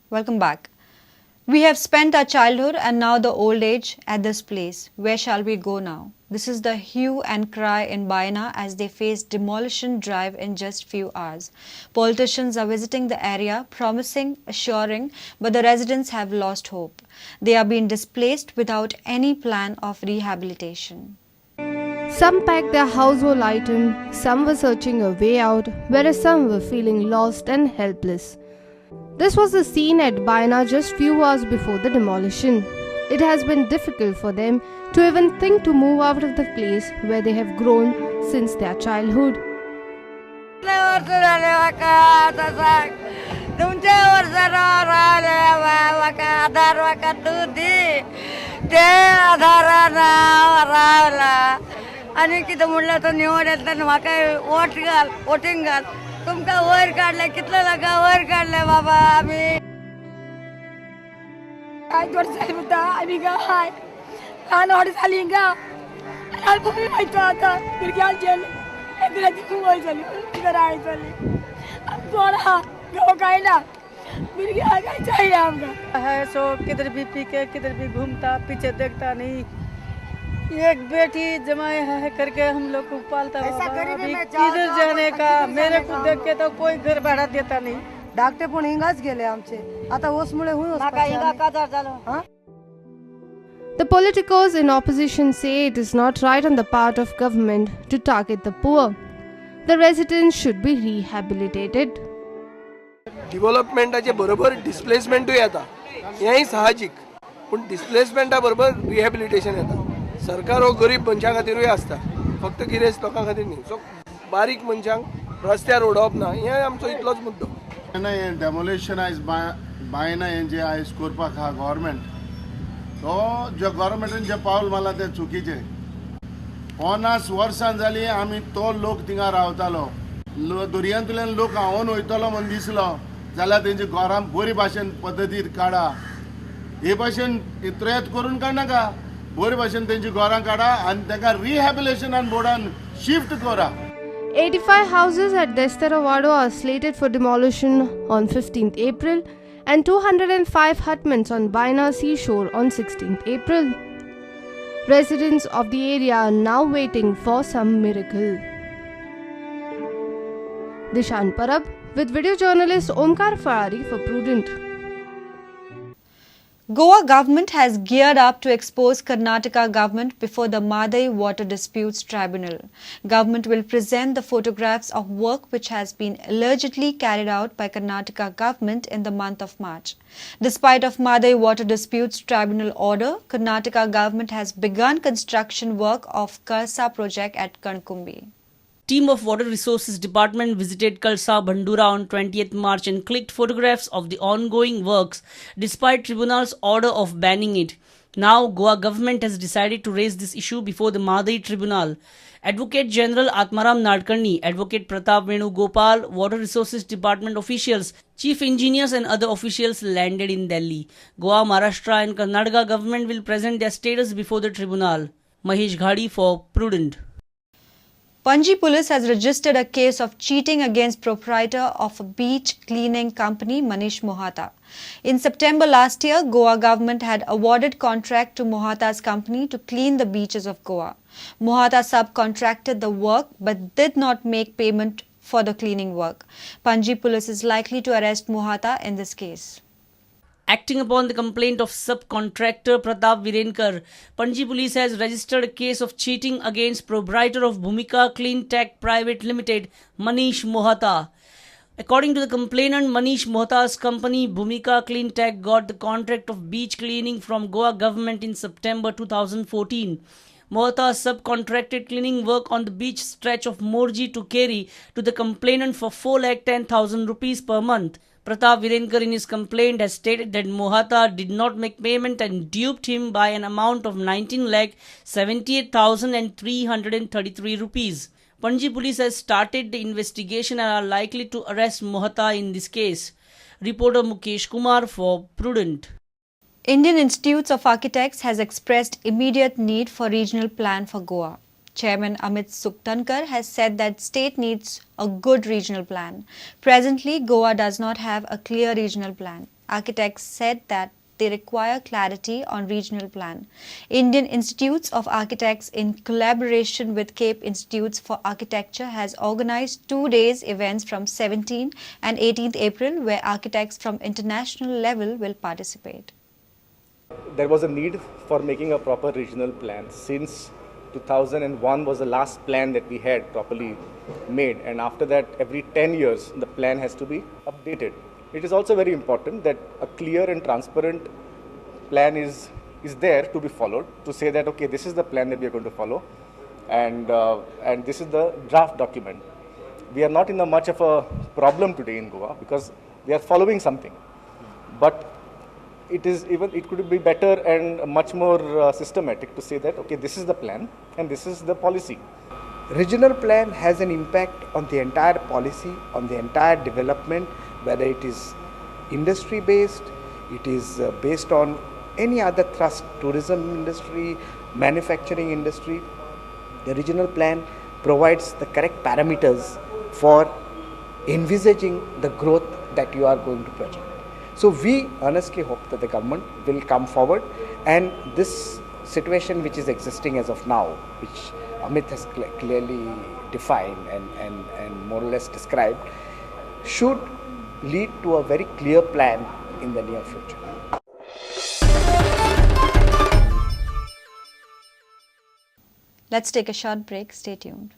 Welcome back. We have spent our childhood and now the old age at this place. Where shall we go now? This is the hue and cry in Baina as they face demolition drive in just few hours. Politicians are visiting the area, promising, assuring, but the residents have lost hope. They are being displaced without any plan of rehabilitation. Some packed their household items, some were searching a way out, whereas some were feeling lost and helpless. This was the scene at Baina just few hours before the demolition. It has been difficult for them to even think to move out of the place where they have grown since their childhood. आणि किती म्हणलं तर निवड येतात म्हाका voting घाल तुमका वयर काढले कितलं लागा वयर काढले बाबा आम्ही काय वर्ष झाली म्हणता आम्ही गा हाय लहान वाडी झाली गा आणि भूमी माहिती आता भुरग्यां जेल एकराची खूप वय झाली घर आई झाली बोला गो काय ना भुरग्यां काय चाहिए आमका है सो किधर भी पी के किधर भी घूमता पीछे देखता नहीं एक बेटी जमाए है करके हम लोग को पालता किधर जाने का मेरे को देख के तो कोई घर भाड़ा देता नहीं धाकटे पण हिंगाच गेले आमचे आता ओसमुळे होऊन The politicos in opposition say it is not right on the part of government to target the poor. The residents should be rehabilitated. डेव्हलपमेंटाचे बरोबर डिस्प्लेसमेंटूय येता हेंय साहजिक पण डिस्प्लेसमेंटा बरोबर रिहॅबिलिटेशन येता सरकार हो गरीब मनशां खातीरूय आसता फक्त गिरेस्त लोकां खातीर न्ही सो बारीक मनशांक रस्त्यार उडोवप ना हें आमचो इतलोच मुद्दो डेमोलेशन आयज बायना हें जें आयज करपाक आहा गव्हर्मेंट तो जे गव्हर्मेंटान जें पावल मारला तें चुकीचें 50 वर्सां जालीं आमी तो लोक थिंगा रावतालो दर्यांतल्यान लोक हांवून वयतलो म्हूण दिसलो जाल्यार तेंची घरां बरी भाशेन पद्दतीर काडा हे भाशेन इतरेत करून काडनाका बरे भाशेन तेंची घरां काडा आनी तांकां रिहॅबिलिटेशन बोर्डान शिफ्ट करा 85 houses at Desterawado are slated for demolition on 15th April and 205 hutments on Baina seashore on 16th April. Residents of the area are now waiting for some miracle. Dishan Parab with video journalist Omkar Farari for Prudent. Goa government has geared up to expose Karnataka government before the Madai Water Disputes Tribunal. Government will present the photographs of work which has been allegedly carried out by Karnataka government in the month of March. Despite of Madai Water Disputes Tribunal order, Karnataka government has begun construction work of Karsa project at Karnkumbi. Team of Water Resources Department visited Kalsa Bandura on 20th March and clicked photographs of the ongoing works despite tribunal's order of banning it. Now Goa government has decided to raise this issue before the Madai Tribunal. Advocate General Atmaram Nadkarni, Advocate Pratap Venugopal, Water Resources Department officials, chief engineers and other officials landed in Delhi. Goa, Maharashtra and Karnataka government will present their status before the tribunal. Mahesh Ghadi for Prudent. Panji police has registered a case of cheating against proprietor of a beach cleaning company Manish Mohata. In September last year, Goa government had awarded contract to Mohata's company to clean the beaches of Goa. Mohata subcontracted the work but did not make payment for the cleaning work. Panji police is likely to arrest Mohata in this case. Acting upon the complaint of subcontractor Pratap Virenkar, Panji Police has registered a case of cheating against proprietor of Bhumika Clean Tech Private Limited, Manish Mohata. According to the complainant, Manish Mohata's company Bhumika Clean Tech got the contract of beach cleaning from Goa government in September 2014. Mohata subcontracted cleaning work on the beach stretch of Morji to Keri to the complainant for 4,10,000 rupees per month. Pratap Virenkar in his complaint has stated that Mohata did not make payment and duped him by an amount of 19,78,333 rupees. Panji police has started the investigation and are likely to arrest Mohata in this case. Reporter Mukesh Kumar for Prudent. Indian Institutes of Architects has expressed immediate need for regional plan for Goa. Chairman Amit Suktankar has said that state needs a good regional plan. Presently, Goa does not have a clear regional plan. Architects said that they require clarity on regional plan. Indian Institutes of Architects, in collaboration with Cape Institutes for Architecture, has organized 2 days events from 17th and 18th April where architects from international level will participate. There was a need for making a proper regional plan since 2001 was the last plan that we had properly made, and after that every 10 years the plan has to be updated. It is also very important that a clear and transparent plan is there to be followed, to say that okay, this is the plan that we are going to follow, and this is the draft document. We are not in a much of a problem today in Goa because we are following something, but it could be better and much more systematic to say that okay, this is the plan and this is the policy. Regional plan has an impact on the entire policy, on the entire development, whether it is industry based, it is based on any other thrust, tourism industry, manufacturing industry. The regional plan provides the correct parameters for envisaging the growth that you are going to project. So we earnestly hope that the government will come forward, and this situation which is existing as of now, which Amit has clearly defined and more or less described, should lead to a very clear plan in the near future. Let's take a short break. Stay tuned.